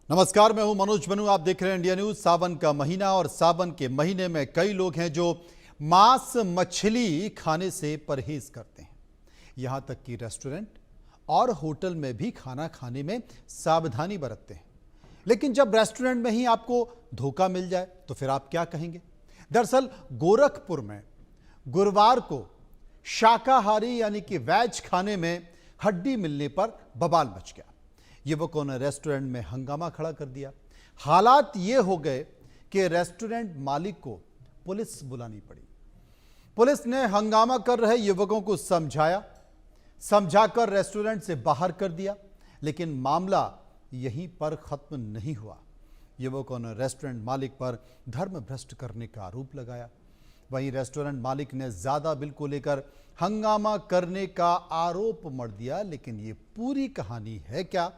नमस्कार, मैं हूं मनोज बनू। आप देख रहे हैं इंडिया न्यूज। सावन का महीना और सावन के महीने में कई लोग हैं जो मांस मछली खाने से परहेज करते हैं। यहां तक कि रेस्टोरेंट और होटल में भी खाना खाने में सावधानी बरतते हैं। लेकिन जब रेस्टोरेंट में ही आपको धोखा मिल जाए तो फिर आप क्या कहेंगे? दरअसल गोरखपुर में गुरुवार को शाकाहारी यानी कि वेज खाने में हड्डी मिलने पर बवाल मच गया। युवकों ने रेस्टोरेंट में हंगामा खड़ा कर दिया। हालात ये हो गए कि रेस्टोरेंट मालिक को पुलिस बुलानी पड़ी। पुलिस ने हंगामा कर रहे युवकों को समझाकर रेस्टोरेंट से बाहर कर दिया। लेकिन मामला यहीं पर खत्म नहीं हुआ। युवकों ने रेस्टोरेंट मालिक पर धर्म भ्रष्ट करने का आरोप लगाया। वहीं रेस्टोरेंट मालिक ने ज्यादा बिल को लेकर हंगामा करने का आरोप मढ़ दिया। लेकिन ये पूरी कहानी है क्या,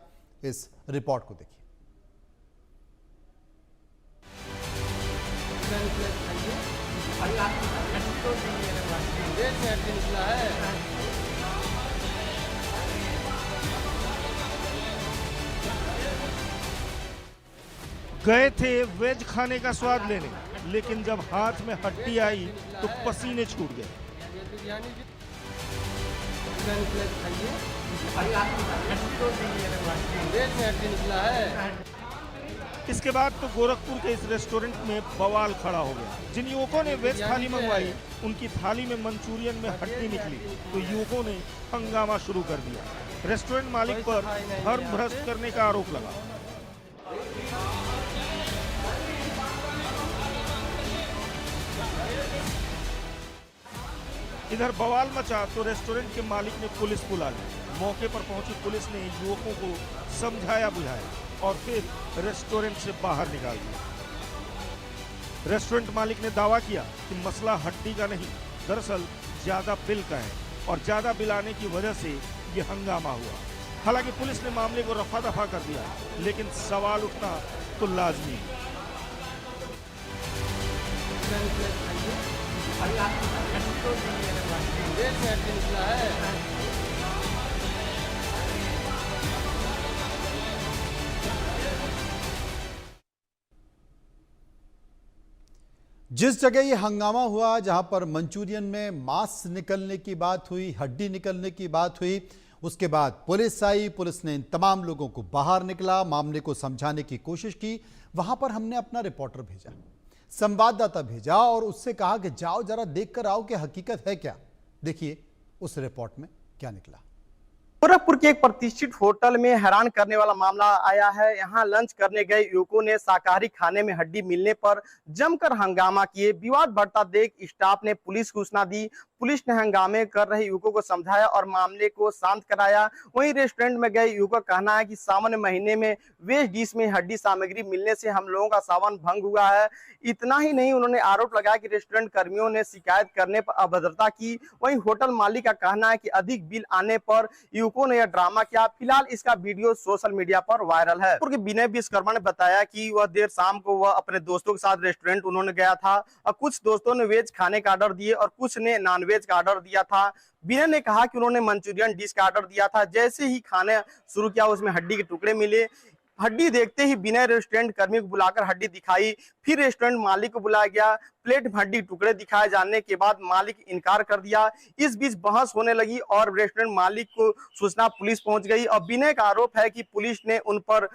इस रिपोर्ट को देखिए। गए थे वेज खाने का स्वाद लेने, लेकिन जब हाथ में हड्डी आई तो पसीने छूट गए। इसके बाद तो गोरखपुर के इस रेस्टोरेंट में बवाल खड़ा हो गया। जिन युवकों ने वेज थाली मंगवाई, उनकी थाली में मंचूरियन में हड्डी निकली तो युवकों ने हंगामा शुरू कर दिया। रेस्टोरेंट मालिक पर धर्म भ्रष्ट करने का आरोप लगा। इधर बवाल मचा तो रेस्टोरेंट के मालिक ने पुलिस बुला ली। मौके पर पहुंची पुलिस ने युवकों को समझाया बुझाया और फिर रेस्टोरेंट से बाहर निकाल दिया। रेस्टोरेंट मालिक ने दावा किया कि मसला हड्डी का नहीं, दरअसल ज्यादा बिल का है और ज्यादा बिल आने की वजह से ये हंगामा हुआ। हालांकि पुलिस ने मामले को रफा दफा कर दिया, लेकिन सवाल उठना तो लाजमी है। जिस जगह ये हंगामा हुआ, जहां पर मंचूरियन में मांस निकलने की बात हुई, हड्डी निकलने की बात हुई, उसके बाद पुलिस आई। पुलिस ने इन तमाम लोगों को बाहर निकला, मामले को समझाने की कोशिश की। वहां पर हमने अपना रिपोर्टर भेजा, संवाददाता भेजा और उससे कहा कि जाओ जरा देख कर आओ कि हकीकत है क्या। देखिए उस रिपोर्ट में क्या निकला। गोरखपुर के एक प्रतिष्ठित होटल में हैरान करने वाला मामला आया है। यहां लंच करने गए युवकों ने शाकाहारी खाने में हड्डी मिलने पर जमकर हंगामा किए। विवाद बढ़ता देख स्टाफ ने पुलिस को सूचना दी। पुलिस ने हंगामे कर रहे युवकों को समझाया और मामले को शांत कराया। वहीं रेस्टोरेंट में गए युवकों का कहना है कि सावन महीने में वेज डिश में हड्डी सामग्री मिलने से हम लोगों का सावन भंग हुआ है। इतना ही नहीं, उन्होंने आरोप लगाया कि रेस्टोरेंट कर्मियों ने शिकायत करने पर अभद्रता की। वहीं होटल मालिक का कहना है कि अधिक बिल आने पर युवकों ने यह ड्रामा किया। फिलहाल इसका वीडियो सोशल मीडिया पर वायरल है। विनय विश्वकर्मा ने बताया कि वह देर शाम को वह अपने दोस्तों के साथ रेस्टोरेंट उन्होंने गया था और कुछ दोस्तों ने वेज खाने का ऑर्डर दिए और कुछ ने नॉन वेज का ऑर्डर दिया था। विनय ने कहा कि उन्होंने मंचूरियन डिश का ऑर्डर दिया था। जैसे ही खाने शुरू किया, उसमें हड्डी के टुकड़े मिले। हड्डी देखते ही विनय रेस्टोरेंट कर्मी को बुलाकर हड्डी दिखाई। फिर रेस्टोरेंट मालिक को बुलाया गया। प्लेट में हड्डी टुकड़े दिखाए जाने के बाद मालिक इनकार कर दिया। इस बीच बहस होने लगी और रेस्टोरेंट मालिक को सूचना पुलिस पहुंच गई। और विनय का आरोप है कि पुलिस ने उन पर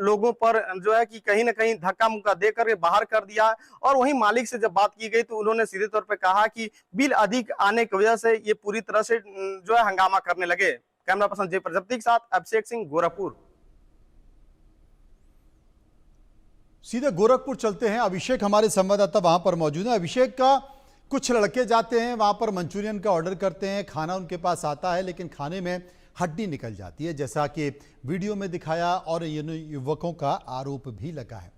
लोगों पर जो है कि कहीं ना कहीं धक्का मुक्का देकर बाहर कर दिया। और वहीं मालिक से जब बात की गई तो उन्होंने सीधे तौर पर कहा कि बिल अधिक आने की वजह से ये पूरी तरह से जो है हंगामा करने लगे। कैमरा पर्सन जय प्रजापति के साथ अभिषेक सिंह, गोरखपुर। सीधे गोरखपुर चलते हैं। अभिषेक हमारे संवाददाता वहां पर मौजूद है। अभिषेक, का कुछ लड़के जाते हैं वहां पर, मंचूरियन का ऑर्डर करते हैं, खाना उनके पास आता है लेकिन खाने में हड्डी निकल जाती है, जैसा कि वीडियो में दिखाया और युवकों का आरोप भी लगा है।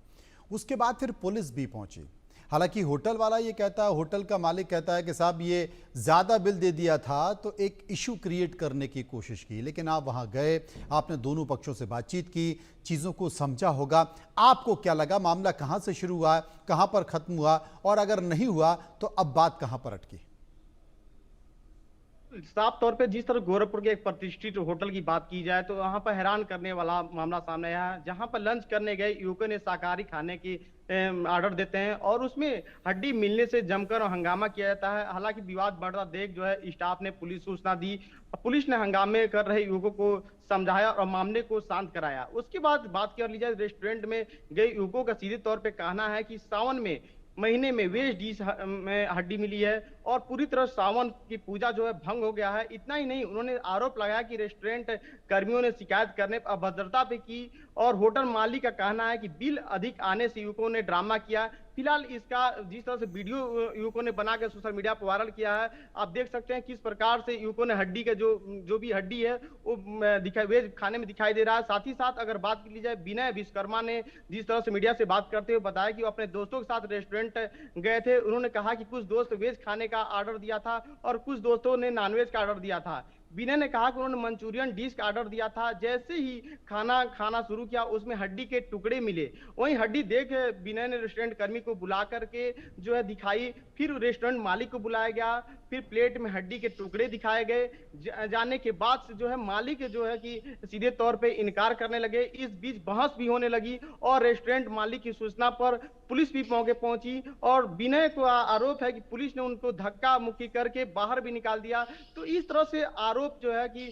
उसके बाद फिर पुलिस भी पहुंची। हालांकि होटल वाला ये कहता है, होटल का मालिक कहता है कि साहब ये ज़्यादा बिल दे दिया था, तो एक इशू क्रिएट करने की कोशिश की। लेकिन आप वहाँ गए, आपने दोनों पक्षों से बातचीत की, चीज़ों को समझा होगा। आपको क्या लगा, मामला कहाँ से शुरू हुआ, कहाँ पर ख़त्म हुआ, और अगर नहीं हुआ तो अब बात कहाँ पर अटकी? साफ तौर पे जिस तरह गोरखपुर के एक प्रतिष्ठित होटल की बात की जाए तो वहां पर हैरान करने वाला मामला सामने आया है, जहां पर लंच करने गए युवकों ने शाकाहारी खाने की ऑर्डर देते हैं और उसमें हड्डी मिलने से जमकर हंगामा किया जाता है। हालांकि विवाद बढ़ता देख जो है स्टाफ ने पुलिस सूचना दी, पुलिस ने हंगामे कर रहे युवकों को समझाया और मामले को शांत कराया। उसके बाद बात कर ली जाए रेस्टोरेंट में गए युवकों का सीधे तौर पे कहना है कि सावन में महीने में वेज डिश में हड्डी मिली है और पूरी तरह सावन की पूजा जो है भंग हो गया है। इतना ही नहीं, उन्होंने आरोप लगाया कि रेस्टोरेंट कर्मियों ने शिकायत करने पर अभद्रता पे की और होटल मालिक का कहना है कि बिल अधिक आने से युवकों ने ड्रामा किया। फिलहाल इसका जिस तरह से वीडियो युवकों ने बना के सोशल मीडिया पर वायरल किया है, आप देख सकते हैं किस प्रकार से युवकों ने हड्डी का जो भी हड्डी है वो दिखाई वेज खाने में दिखाई दे रहा है। साथ ही साथ अगर बात की जाए, विनय विश्वकर्मा ने जिस तरह से मीडिया से बात करते हुए बताया कि वो अपने दोस्तों के साथ रेस्टोरेंट गए थे। उन्होंने कहा कि कुछ दोस्त वेज खाने का ऑर्डर दिया था और कुछ दोस्तों ने नॉनवेज का ऑर्डर दिया था। विनय ने कहा कि उन्होंने मंचूरियन डिश का ऑर्डर दिया था, जैसे ही खाना खाना शुरू किया उसमें हड्डी के टुकड़े मिले। वहीं हड्डी देख विनय ने रेस्टोरेंट कर्मी को बुला करके जो है दिखाई, फिर रेस्टोरेंट मालिक को बुलाया गया, फिर प्लेट में हड्डी के टुकड़े दिखाए गए। जाने के बाद से जो है मालिक जो है कि सीधे तौर पे इनकार करने लगे। इस बीच बहस भी होने लगी और रेस्टोरेंट मालिक की सूचना पर पुलिस भी मौके पहुंची और विनय को आरोप है कि पुलिस ने उनको धक्का मुक्की करके बाहर भी निकाल दिया। तो इस तरह से आरोप जो है कि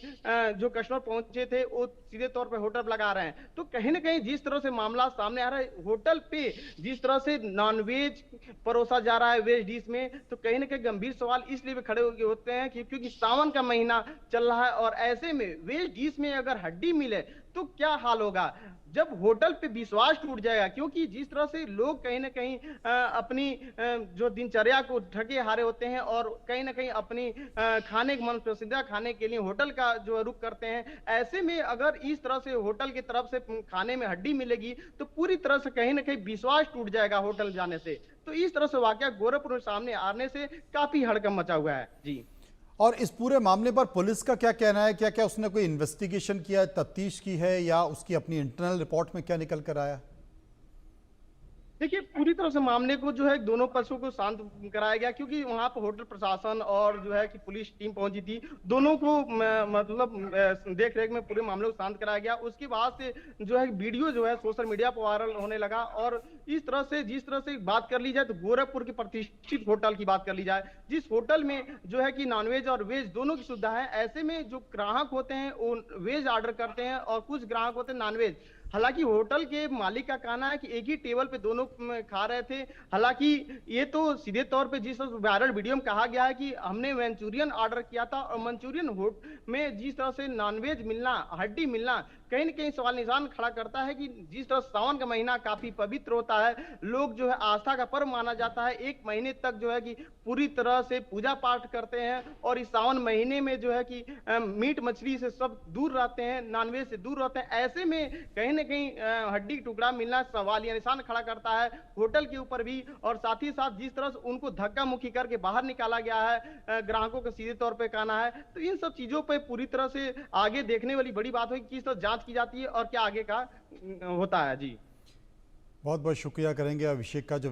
जो कस्टमर पहुंचे थे वो सीधे तौर पे होटल पर लगा रहे हैं। तो कहीं ना कहीं जिस तरह से मामला सामने आ रहा है, होटल पे जिस तरह से नॉनवेज परोसा जा रहा है वेज डिश में, तो कहीं ना कहीं गंभीर सवाल इसलिए भी खड़े होते हैं कि क्योंकि सावन का महीना चल रहा है और ऐसे में वेज डिश में अगर हड्डी मिले तो क्या हाल होगा, जब होटल पे विश्वास टूट जाएगा। क्योंकि जिस तरह से लोग कहीं ना कहीं अपनी जो दिनचर्या को ठगे हारे होते हैं और कहीं ना कहीं अपनी खाने के मन पसंदीदा खाने के लिए होटल का जो रुख करते हैं, ऐसे में अगर इस तरह से होटल की तरफ से खाने में हड्डी मिलेगी तो पूरी तरह से कहीं ना कहीं विश्वास टूट जाएगा होटल जाने से। तो इस तरह से वाकया गोरखपुर में सामने आने से काफी हड़कंप मचा हुआ है जी। और इस पूरे मामले पर पुलिस का क्या कहना है? क्या क्या उसने कोई इन्वेस्टिगेशन किया है, तफ्तीश की है, या उसकी अपनी इंटरनल रिपोर्ट में क्या निकल कर आया? देखिए, पूरी तरह से मामले को जो है दोनों पक्षों को शांत कराया गया, क्योंकि वहां पर होटल प्रशासन और जो है कि पुलिस टीम पहुंची थी। दोनों को मतलब देख रेख में पूरे मामले को शांत कराया गया। उसके बाद से जो है वीडियो जो है सोशल मीडिया पर वायरल होने लगा और इस तरह से जिस तरह से बात कर ली जाए तो गोरखपुर के प्रतिष्ठित होटल की बात कर ली जाए, जिस होटल में जो है कि नॉनवेज और वेज दोनों की सुविधा है, ऐसे में जो ग्राहक होते हैं वो वेज ऑर्डर करते हैं और कुछ ग्राहक होते हैं नॉनवेज। हालांकि होटल के मालिक का कहना है कि एक ही टेबल पे दोनों खा रहे थे। हालांकि ये तो सीधे तौर पे जिस वायरल वीडियो में कहा गया है कि हमने मंचूरियन ऑर्डर किया था और मंचूरियन में जिस तरह से नॉनवेज मिलना, हड्डी मिलना, कहीं न कहीं सवाल निशान खड़ा करता है कि जिस तरह सावन का महीना काफी पवित्र होता है, लोग जो है आस्था का पर्व माना जाता है, एक महीने तक जो है कि पूरी तरह से पूजा पाठ करते हैं और इस सावन महीने में जो है कि मीट मछली से सब दूर रहते हैं, नॉनवेज से दूर रहते हैं। ऐसे में कहीं न कहीं हड्डी का टुकड़ा मिलना सवालिया निशान खड़ा करता है होटल के ऊपर भी। और साथ ही साथ जिस तरह से उनको धक्का मुक्की करके बाहर निकाला गया है, ग्राहकों का सीधे तौर पे कहना है, तो इन सब चीजों पे पूरी तरह से आगे देखने वाली बड़ी बात होगी, किस तरह जांच की जाती है और क्या आगे का होता है जी। बहुत बहुत शुक्रिया करेंगे अभिषेक का जो